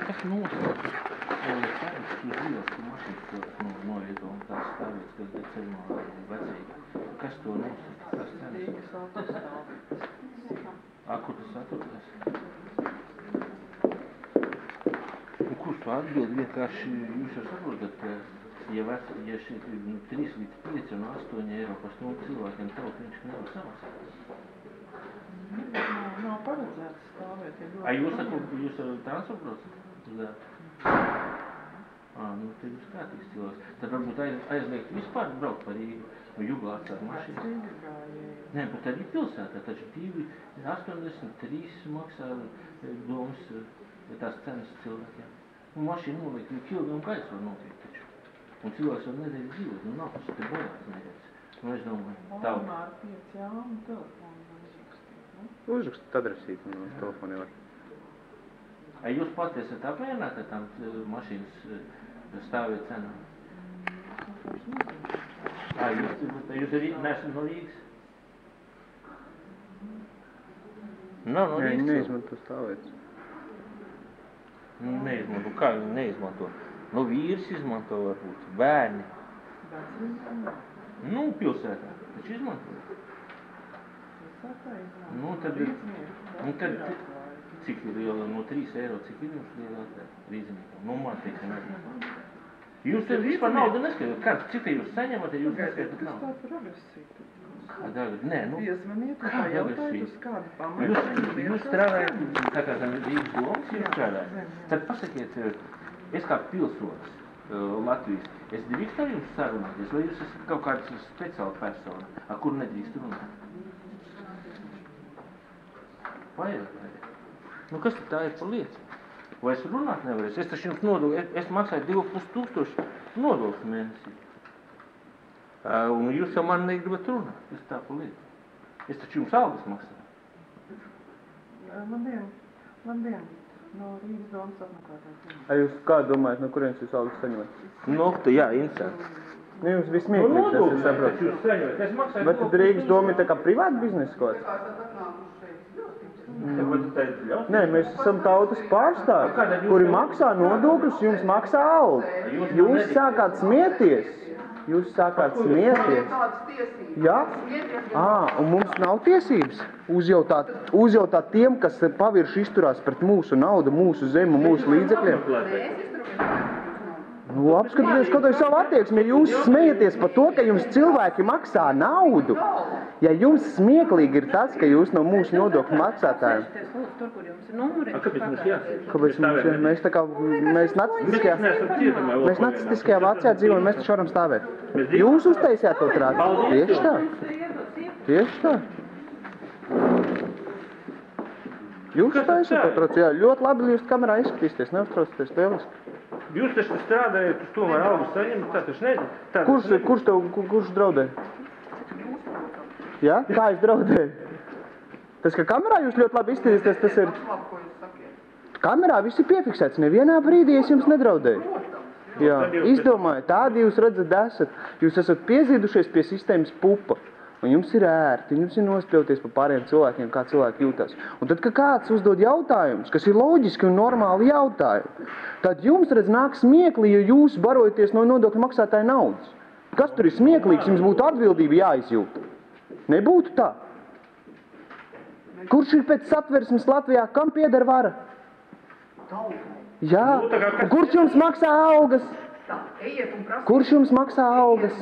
kas nosaka? Ceļš uz ielas, ka mašīnas novieto un tās stāvietas, kas ir ceļumā vecīgi. Kas to nosaka? Kas ceļas? Rīgas autostāvs. Kur tas atrodas? Un kurš to atbild? Vienkārši jūs jau saprotat, ja šeit 3 līdz 5 un 8 eiro par stundu cilvēkiem tautiņš nevar samaksāt. Nav paredzēts stāvēt. Jūs transportos? Te jūs kārtīgs cilvēks. Tad varbūt aizliegt vispār braukt par Rīgu, vai Juglā atstāt mašīnu? Nē, bet arī pilsētā, taču 2,83 maksā domas tās cenas cilvēkiem. Un mašīna noliek, kilogramu gaisa var notiekt taču. Un cilvēks var nedēļ dzīvot, nav tas te bojās nedēļas. Es domāju, Valmā ar 5 jāmu telefonu uzrakstīt. Uzrakstīt adresīti no telefoni var. Jūs pati esat apmierināti ar tām mašīnas stāvēt cenām? Jūs arī neesat no Rīgas? Nav no Rīgas? Neizmanto stāvēt. Neizmanto. Kā viņi neizmanto? Vīrs izmanto varbūt, bērni. Pilsētā. Taču izmanto. Tad cik ir liela no 3 eiro, cik ir jums lielākā rīzniekam? Man teiksim, nezinu. Jūs te vispār naudu neskatāt. Cik te jūs saņemat, ja jūs neskatāt naudu? Tas tāda agresība. Kāda agresība? Piezvaniet, kā jautājot uz kādu pamatu. Jūs strādājat, tā kā Rīgas domas jūs strādājat. Tad pasakiet, es kā pilsonis Latvijas, es drīkstu ar jums sarunāties, vai jūs esat kaut kāds speciāla persona, ar kuru nedrīkst runāt? Vajag. Kas tā ir par lietu? Vai es runāt nevarēšu? Es taču jums nodokļu, es maksāju 2,500 nodokļu mēnesī. Un jūs jau man negribat runāt. Tas tā par lietu. Es taču jums algas maksāju. Labdien. No Rīgas domas apmeklētājs. Jūs kā domājat, no kurienes jūs algas saņemat? Jā, interesanti. Jums vismieklīgi, tas ir saprot. Bet tad Rīgas doma ir tā kā privāta biznesa kaut kāds? Nē, mēs esam tautas pārstāvi, kuri maksā nodokļus, jums maksā algu. Jūs sākāt smieties. Jā? Un mums nav tiesības uzjautāt tiem, kas pavirši izturās pret mūsu naudu, mūsu zemu, mūsu līdzekļiem. Apskatieties kaut vai savu attieksmi, ja jūs smejaties par to, ka jums cilvēki maksā naudu. Ja jums smieklīgi ir tas, ka jūs no mūsu nodokļu maksātājiem. Tur, kur jums ir numuri. Kāpēc mums jāsaka? Kāpēc mums jāsaka? Mēs tā kā, mēs nacistiskajā Vācijā dzīvojam, mēs taču varam stāvēt. Jūs uztaisījāt to trāku? Tieši tā. Tieši tā. Jūs uztaisījāt to trāku? Jā, ļoti labi jūs kamerā izskatīsties, neuztraucieties, lieliski. Jūs taču strādājat uz to, vai algu saņemat, tā taču nezinu. Kurš draudē? Jā? Kā es draudēju? Tas, ka kamerā jūs ļoti labi izskatīsties, tas ir... Kamerā viss ir piefiksēts, nevienā brīdī es jums nedraudēju. Jā, izdomāju, tādi jūs redzat esat. Jūs esat piezīdušies pie sistēmas pupa. Un jums ir ērti, jums ir nospļauties par pārējiem cilvēkiem, kā cilvēki jūtās. Un tad, kad kāds uzdod jautājumus, kas ir loģiski un normāli jautājumi, tad jums, redz, nāk smiekli, jo jūs barojaties no nodokļu maksātāja naudas. Kas tur ir smieklīgs, jums būtu atbildība jāizjūt. Nebūtu tā. Kurš ir pēc satversmes Latvijā, kam pieder vara? Jā, un kurš jums maksā algas? Kurš jums maksā algas?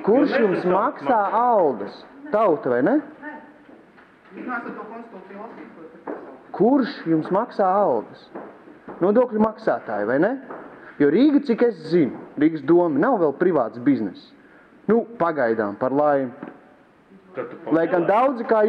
Kurš jums maksā algas? Tauta, vai ne? Kurš jums maksā algas? Nodokļu maksātāji, vai ne? Jo Rīga, cik es zinu, Rīgas doma nav vēl privāts biznes. Pagaidām, par laimi. Lai gan daudzi, kā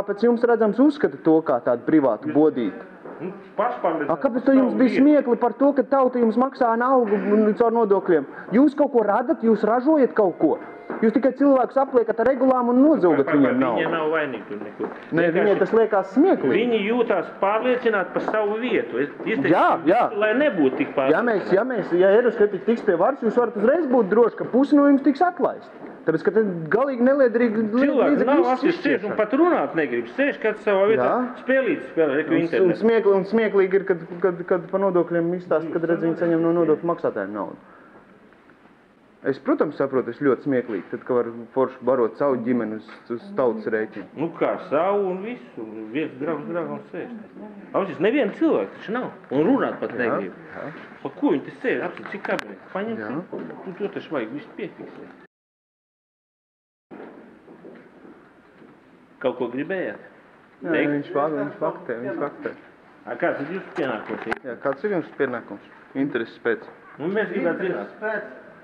pēc jums redzams, uzskata to kā tādu privātu bodītu. Kāpēc to jums bija smiekli par to, ka tauta jums maksā algu caur nodokļiem? Jūs kaut ko radat, jūs ražojat kaut ko. Jūs tikai cilvēkus apliekat ar regulām un nodzogat viņiem naudu. Viņi nav vainīgi tur nekur. Nē, viņiem tas liekas smieklīgi. Viņi jūtās pārliecināti par savu vietu. Jā. Lai nebūtu tik pārliecināti. Ja Eiroskeptiķi tiks pie varas, jūs varat uzreiz būt droši, ka pusi no jums tiks atlaist. Tāpēc, ka tad galīgi neliederīgi Cilvēki nav asi sēž un pat runāt negrib. Sēž kāds savā vietā, spēlīt, reku internetu. Un smieklīgi ir, kad pa nodokļiem izstāst, kad redz viņi saņem no nodokļu maksātājiem naudu. Es, protams, saprotu, es ļoti smieklīgi, tad, ka var forši barot savu ģimeni uz tautas rēķinu. Nu kā, savu un visu, viens draugs sēž. Ausis, nevienu cilvēku taču nav, un runāt pat negrib. Pa ko viņi te sēž, apsit, cik kabineti? Paņem, to taču vajag visu piefiksēt. Kaut ko gribējāt? Jā, viņš faktē. Kāds ir jūsu pienākums? Jā, kāds ir jums pienākums? Intereses pēc. Nu, mēs gribētu zināt.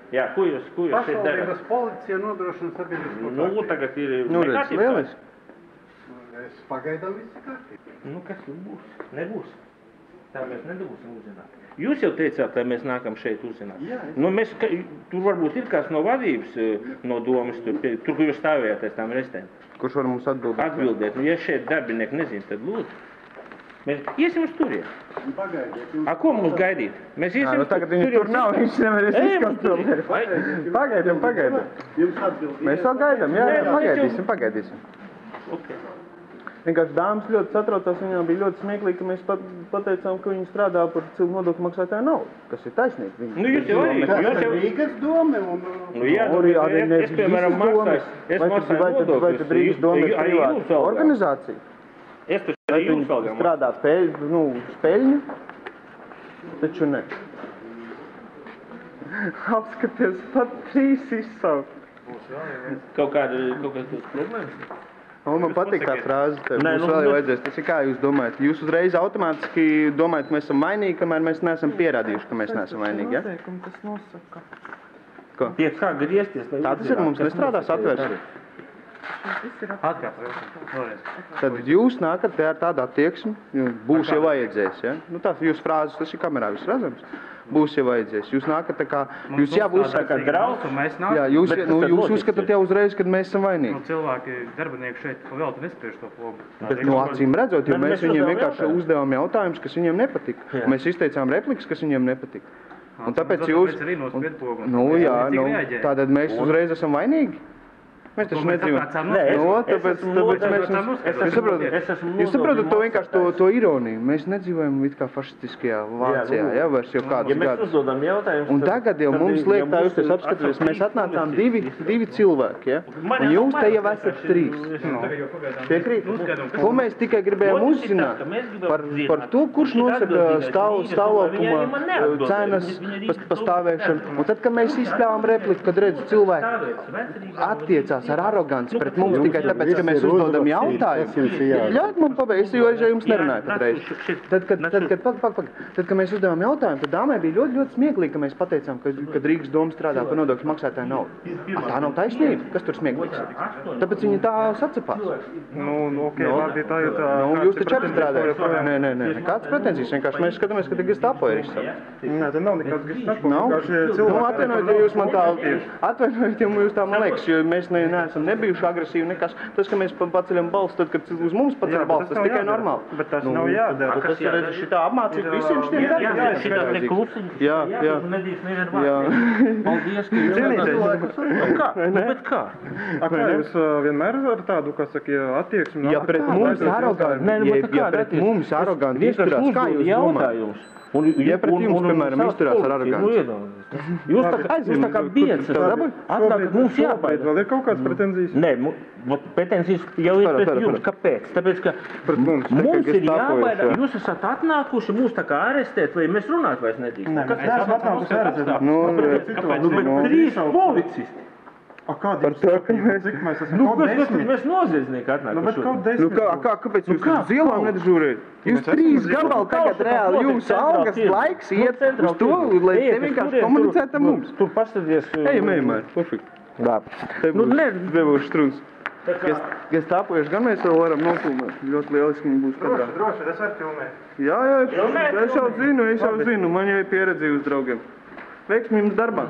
Jā, ko jūs šeit darat? Pašvaldības policija nodrošina sabiedrisko kārtību. Nu, tagad ir redz, lieliski. Es pagaidām viss kārtība. Nu, kas tur būs? Nebūs. Tā mēs nedabūsim uzzināt. Jūs jau teicāt, lai mēs nākam šeit uzzināt. Jā. Nu, tur varbūt ir kāds no vadības, no domas, tur, kur jūs stāvējāt aiz tām restēm. Kurš var mums atbildēt? Atbildēt. Nu, ja šeit darbinieki nezin, tad lūdzu. Mēs iesim uz turien. Pagaidiet. Ko mums gaidīt? Mēs iesim uz tagad viņi tur nav, viņš nevarēs izskast to. Pagaidām. Jums atbildīt. Mēs vēl gaidām, pagaidīsim. Okay. Vienkārši dāmas ļoti satraucās, viņām bija ļoti smieklīgi, ka mēs pateicām, ka viņi strādā par cilvēku nodokļu maksātāju naudu, kas ir taisnīgi. Nu, jūs jau arī. Rīgas doma un... Nu, jā, es, piemēram, maksāju nodokļus. Vai tad Rīgas doma ir privāta organizācija? Es taču arī jums algām. Strādā spēļņu, taču ne. Apskaties, pat 3 izsaukt. Kaut kādas problēmas? Man patīk tā frāze, tev mums vēl jau vajadzēs. Tas ir kā jūs domājat? Jūs uzreiz automātiski domājat, ka mēs esam vainīgi, kamēr mēs neesam pierādījuši, ka mēs neesam vainīgi, ja? Noteikumi tas nosaka. Ko? Pie kā griezties? Tā tas ir, mums nestrādās atvērs. Tad jūs nākat te ar tādu attieksmi, būs jau vajadzēs, ja? Nu tā jūs frāzes, tas ir kamerā viss redzams. Būs jau vajadzēs. Jūs nākat tā kā, jūs jābūt tā kā draugs. Jā, jūs uzskatāt jau uzreiz, kad mēs esam vainīgi. Nu, cilvēki, darbinieki šeit vēl tu nespriež to flogu. Bet no acīm redzot, jo mēs viņiem vienkārši uzdevām jautājumus, kas viņiem nepatika. Mēs izteicām replikas, kas viņiem nepatika. Un tāpēc jūs... Nu jā, tātad mēs uzreiz esam vainīgi. Mēs taču nedzīvojam. Tāpēc jūs saprotat to vienkārši to ironiju. Mēs nedzīvojam it kā fašistiskajā Vācijā, ja, vairs jau kādus gadus. Un tagad jau mums liek tā, jūs tas apskatāties, mēs atnācām divi cilvēki, ja? Un jūs te jau esat 3. Piekrīt? Ko mēs tikai gribējām uzzināt par to, kurš nosaka stāvlaukuma cenas pastāvēšanu. Un tad, kad mēs izpļāvām repliku, kad redz cilvēki attiecās ar aroganci pret mums tikai tāpēc, ka mēs uzdodam jautājumu. Ļaut man pabeigt, jo es jums nerunāju patreiz. Tad, kad mēs uzdevām jautājumu, tad dāmai bija ļoti smieklīgi, ka mēs pateicām, ka Rīgas doma strādā par nodokļu maksātāju naudu. Tā nav taisnība. Kas tur smieklīgs? Tāpēc viņi tā sacepās. Labi, tā jau tā... Jūs taču arī strādājat. Nē. Kāds pretenzijas? Vienkārši mēs skatāmies, ka te Gestapo ir izsaukt. Nē, te nav nekāds Gestapo. Atvainojiet, ja jūs tā man liekas, jo mēs neesam nebijuši agresīvi nekas. Tas, ka mēs paceļam balstu, tad, kad uz mums paceļ balstu, tas tikai normāli. Bet tas nav jādara. Tas ir šitā apmācīt visiem šitiem darbiem. Jā, šitā te klusiņi. Jā. Nedīs nevienu vārdu. Paldies, ka jūs kā? Bet kā? Kā jūs vienmēr ar tādu, kā saka, attieksmi? Ja pret mums aroganti izturās, kā jūs domājat? Ja pret jums, piemēram, izturās ar aroganci. Jūs tā kā biedrs. Atnākat, mums jābaida. Vēl ir kaut kāds pretenzijas? Nē, pretenzijas jau ir pret jums. Kāpēc? Tāpēc, ka mums ir jābaida. Jūs esat atnākuši mūs tā kā arestēt, vai mēs runāt vairs nedrīkst. Nē, mēs esam atnākuši arestēt. Bet 3 policisti. Par to, ka mēs esam kaut 10. Mēs noziedznieki atnākuši. Bet kaut 10. Kāpēc jūs uz ielām nedežūrējat? Jūs 3 gabali tagad reāli jūsu algas laiks iet uz to, lai te vienkārši komunicētu ar mums. Tur pastaties... Ejam, perfekt. Te būs devuši struns. Gestapojuši gan mēs vēl varam nofilmēt. Ļoti lieliski viņi būs kadrā. Droši, es varu filmēt. Jā, es jau zinu, man jau ir pieredzi uz draugiem. Veiksmi jums darbā.